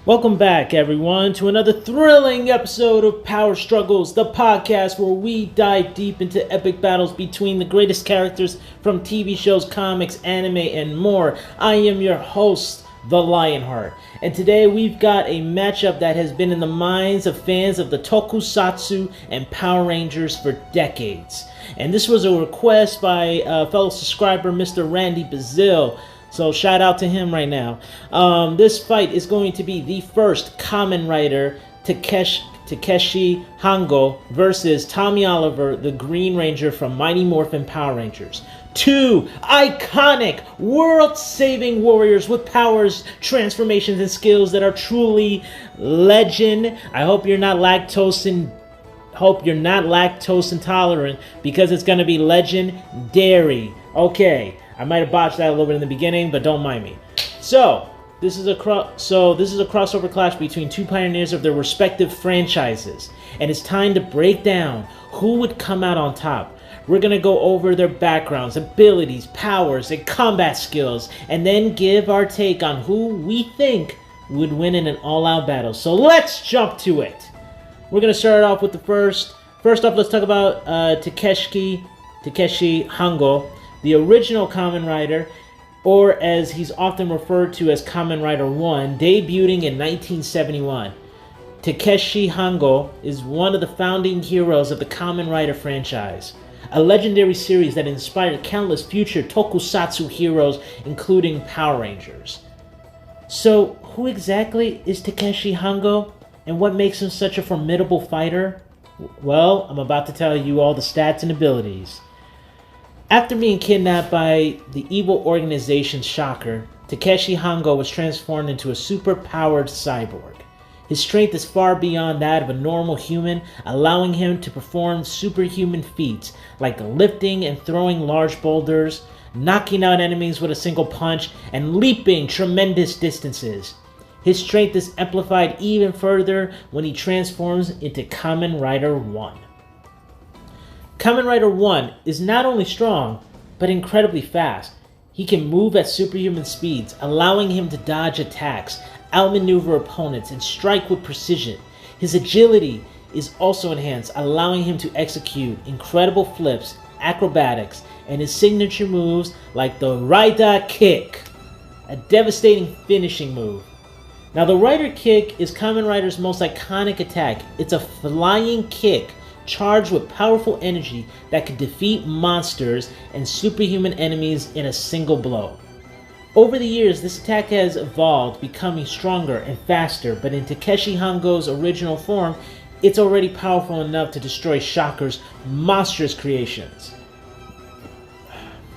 Welcome back, everyone, to another thrilling episode of Power Struggles, the podcast where we dive deep into epic battles between the greatest characters from TV shows, comics, anime, and more. I am your host, the Lionheart, and today we've got a matchup that has been in the minds of fans of the Tokusatsu and Power Rangers for decades. And this was a request by fellow subscriber, Mr. Randy Bazil. So shout out to him right now. This fight is going to be the first Kamen Rider Takeshi Hango versus Tommy Oliver, the Green Ranger from Mighty Morphin Power Rangers. Two iconic, world-saving warriors with powers, transformations, and skills that are truly legend. I hope you're not lactose intolerant because it's going to be legendary. Okay. I might have botched that a little bit in the beginning, but don't mind me. So this is a crossover clash between two pioneers of their respective franchises, and it's time to break down who would come out on top. We're gonna go over their backgrounds, abilities, powers, and combat skills, and then give our take on who we think would win in an all-out battle. So let's jump to it. We're gonna start off with the first. First off, let's talk about Takeshi Hango, the original Kamen Rider, or as he's often referred to as Kamen Rider 1, debuting in 1971. Takeshi Hango is one of the founding heroes of the Kamen Rider franchise, a legendary series that inspired countless future tokusatsu heroes, including Power Rangers. So, who exactly is Takeshi Hango, and what makes him such a formidable fighter? Well, I'm about to tell you all the stats and abilities. After being kidnapped by the evil organization Shocker, Takeshi Hango was transformed into a super-powered cyborg. His strength is far beyond that of a normal human, allowing him to perform superhuman feats like lifting and throwing large boulders, knocking out enemies with a single punch, and leaping tremendous distances. His strength is amplified even further when he transforms into Kamen Rider 1. Kamen Rider 1 is not only strong, but incredibly fast. He can move at superhuman speeds, allowing him to dodge attacks, outmaneuver opponents, and strike with precision. His agility is also enhanced, allowing him to execute incredible flips, acrobatics, and his signature moves like the Rider Kick, a devastating finishing move. Now, the Rider Kick is Kamen Rider's most iconic attack. It's a flying kick charged with powerful energy that can defeat monsters and superhuman enemies in a single blow. Over the years, this attack has evolved, becoming stronger and faster, but in Takeshi Hango's original form, it's already powerful enough to destroy Shocker's monstrous creations.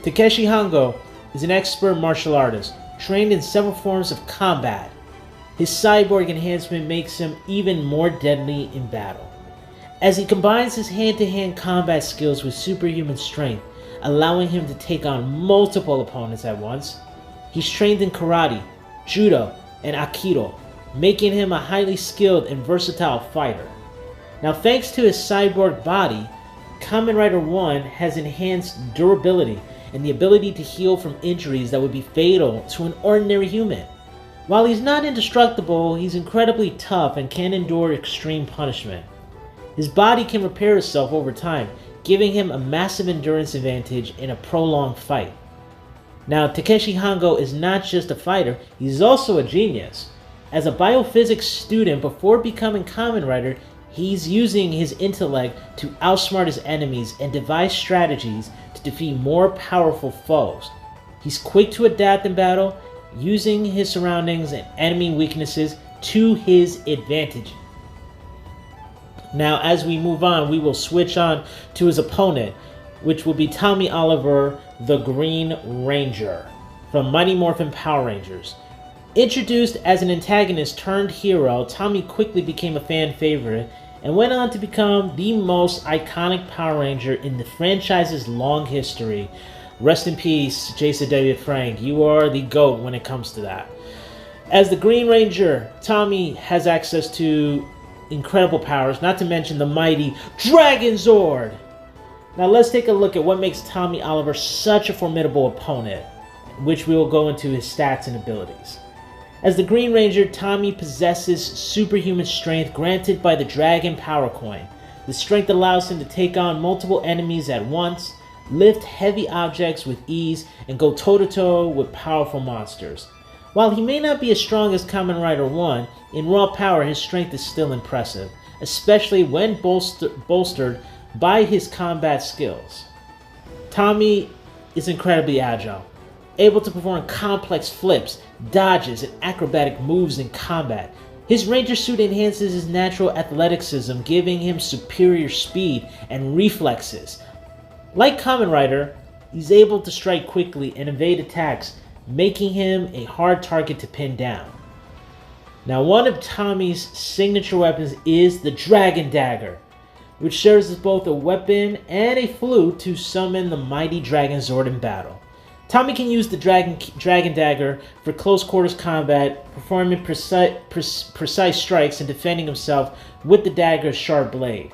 Takeshi Hango is an expert martial artist, trained in several forms of combat. His cyborg enhancement makes him even more deadly in battle, as he combines his hand-to-hand combat skills with superhuman strength, allowing him to take on multiple opponents at once. He's trained in karate, judo, and aikido, making him a highly skilled and versatile fighter. Now, thanks to his cyborg body, Kamen Rider 1 has enhanced durability and the ability to heal from injuries that would be fatal to an ordinary human. While he's not indestructible, he's incredibly tough and can endure extreme punishment. His body can repair itself over time, giving him a massive endurance advantage in a prolonged fight. Now, Takeshi Hango is not just a fighter, he's also a genius. As a biophysics student before becoming Kamen Rider, he's using his intellect to outsmart his enemies and devise strategies to defeat more powerful foes. He's quick to adapt in battle, using his surroundings and enemy weaknesses to his advantage. Now, as we move on, we will switch on to his opponent, which will be Tommy Oliver, the Green Ranger, from Mighty Morphin Power Rangers. Introduced as an antagonist turned hero, Tommy quickly became a fan favorite and went on to become the most iconic Power Ranger in the franchise's long history. Rest in peace, Jason W. Frank. You are the GOAT when it comes to that. As the Green Ranger, Tommy has access to incredible powers, not to mention the mighty Dragon Zord. Now let's take a look at what makes Tommy Oliver such a formidable opponent, which we will go into his stats and abilities. As the Green Ranger, Tommy possesses superhuman strength granted by the Dragon Power Coin. The strength allows him to take on multiple enemies at once, lift heavy objects with ease, and go toe-to-toe with powerful monsters. While he may not be as strong as Kamen Rider 1, in raw power his strength is still impressive, especially when bolstered by his combat skills. Tommy is incredibly agile, able to perform complex flips, dodges, and acrobatic moves in combat. His Ranger suit enhances his natural athleticism, giving him superior speed and reflexes. Like Kamen Rider, he's able to strike quickly and evade attacks, making him a hard target to pin down. Now, one of Tommy's signature weapons is the Dragon Dagger, which serves as both a weapon and a flute to summon the mighty Dragon Zord in battle. Tommy can use the Dragon Dagger for close quarters combat, performing precise strikes and defending himself with the dagger's sharp blade.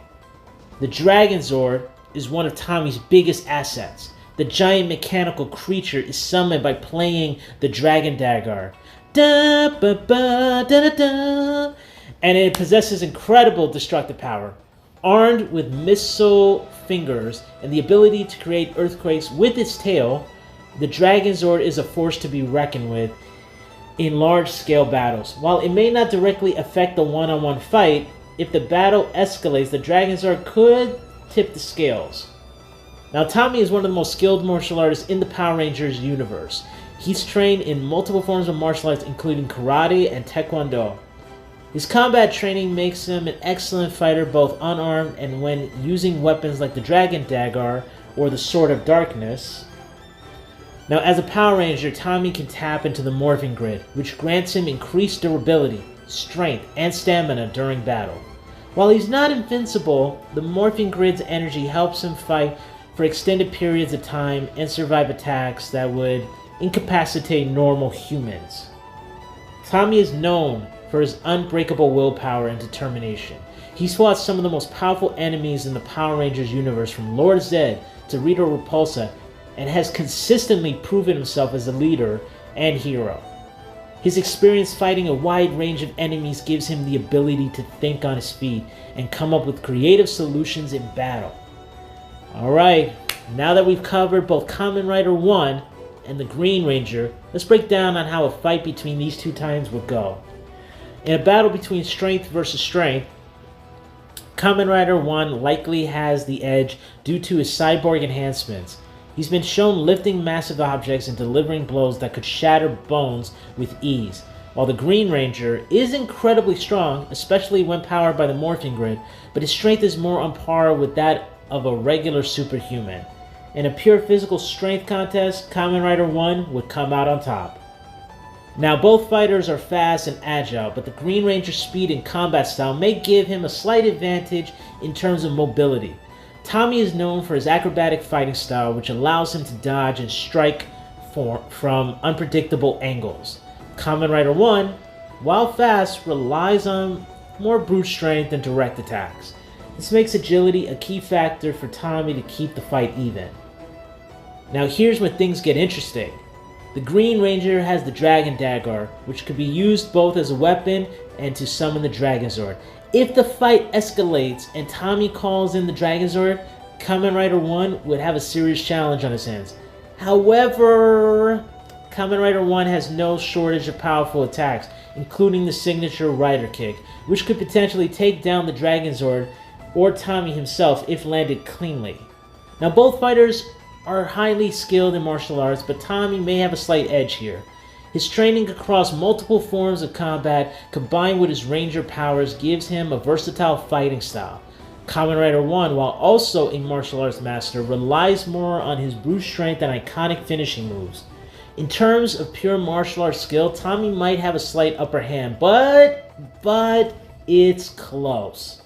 The Dragon Zord is one of Tommy's biggest assets. The giant mechanical creature is summoned by playing the Dragon Dagger. Da, ba, ba, da, da, da. And it possesses incredible destructive power. Armed with missile fingers and the ability to create earthquakes with its tail, the Dragon Zord is a force to be reckoned with in large-scale battles. While it may not directly affect the one-on-one fight, if the battle escalates, the Dragon Zord could tip the scales. Now, Tommy is one of the most skilled martial artists in the Power Rangers universe. He's trained in multiple forms of martial arts, including karate and taekwondo. His combat training makes him an excellent fighter, both unarmed and when using weapons like the Dragon Dagger or the Sword of Darkness. Now, as a Power Ranger, Tommy can tap into the Morphing Grid, which grants him increased durability, strength, and stamina during battle. While he's not invincible, the Morphing Grid's energy helps him fight for extended periods of time and survive attacks that would incapacitate normal humans. Tommy is known for his unbreakable willpower and determination. He's fought some of the most powerful enemies in the Power Rangers universe, from Lord Zed to Rita Repulsa, and has consistently proven himself as a leader and hero. His experience fighting a wide range of enemies gives him the ability to think on his feet and come up with creative solutions in battle. Alright, now that we've covered both Kamen Rider 1 and the Green Ranger, let's break down on how a fight between these two titans would go. In a battle between strength versus strength, Kamen Rider 1 likely has the edge due to his cyborg enhancements. He's been shown lifting massive objects and delivering blows that could shatter bones with ease, while the Green Ranger is incredibly strong, especially when powered by the Morphing Grid, but his strength is more on par with that of a regular superhuman. In a pure physical strength contest, Kamen Rider 1 would come out on top. Now, both fighters are fast and agile, but the Green Ranger's speed and combat style may give him a slight advantage in terms of mobility. Tommy is known for his acrobatic fighting style, which allows him to dodge and strike from unpredictable angles. Kamen Rider 1, while fast, relies on more brute strength and direct attacks. This makes agility a key factor for Tommy to keep the fight even. Now, here's where things get interesting. The Green Ranger has the Dragon Dagger, which could be used both as a weapon and to summon the Dragon Zord. If the fight escalates and Tommy calls in the Dragon Zord, Kamen Rider 1 would have a serious challenge on his hands. However, Kamen Rider 1 has no shortage of powerful attacks, including the signature Rider Kick, which could potentially take down the Dragon Zord or Tommy himself if landed cleanly. Now, both fighters are highly skilled in martial arts, but Tommy may have a slight edge here. His training across multiple forms of combat, combined with his Ranger powers, gives him a versatile fighting style. Kamen Rider 1, while also a martial arts master, relies more on his brute strength and iconic finishing moves. In terms of pure martial arts skill, Tommy might have a slight upper hand, but it's close.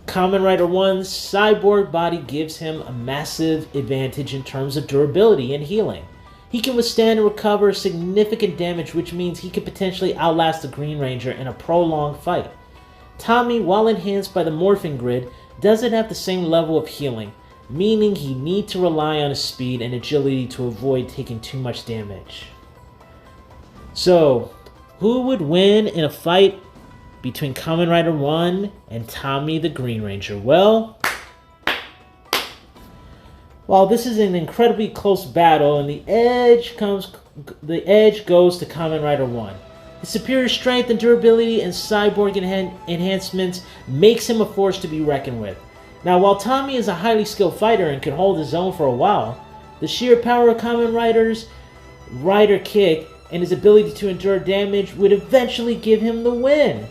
Kamen Rider 1's cyborg body gives him a massive advantage in terms of durability and healing. He can withstand and recover significant damage, which means he could potentially outlast the Green Ranger in a prolonged fight. Tommy, while enhanced by the Morphing Grid, doesn't have the same level of healing, meaning he needs to rely on his speed and agility to avoid taking too much damage. So, Who would win in a fight between Kamen Rider 1 and Tommy the Green Ranger? Well, while this is an incredibly close battle, and the edge goes to Kamen Rider 1. His superior strength and durability and cyborg enhancements makes him a force to be reckoned with. Now, while Tommy is a highly skilled fighter and can hold his own for a while, the sheer power of Kamen Rider's Rider Kick and his ability to endure damage would eventually give him the win.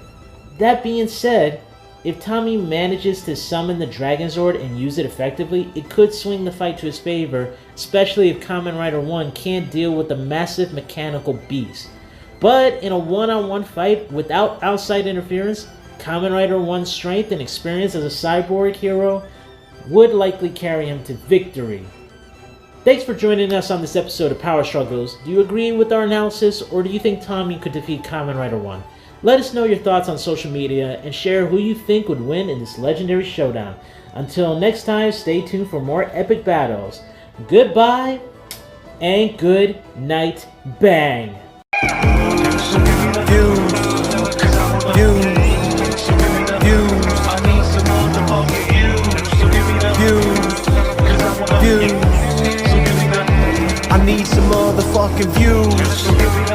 That being said, if Tommy manages to summon the Dragon Zord and use it effectively, it could swing the fight to his favor, especially if Kamen Rider 1 can't deal with the massive mechanical beast. But in a one-on-one fight without outside interference, Kamen Rider 1's strength and experience as a cyborg hero would likely carry him to victory. Thanks for joining us on this episode of Power Struggles. Do you agree with our analysis, or do you think Tommy could defeat Kamen Rider 1? Let us know your thoughts on social media and share who you think would win in this legendary showdown. Until next time, stay tuned for more epic battles. Goodbye and good night, bang! I need some motherfucking views.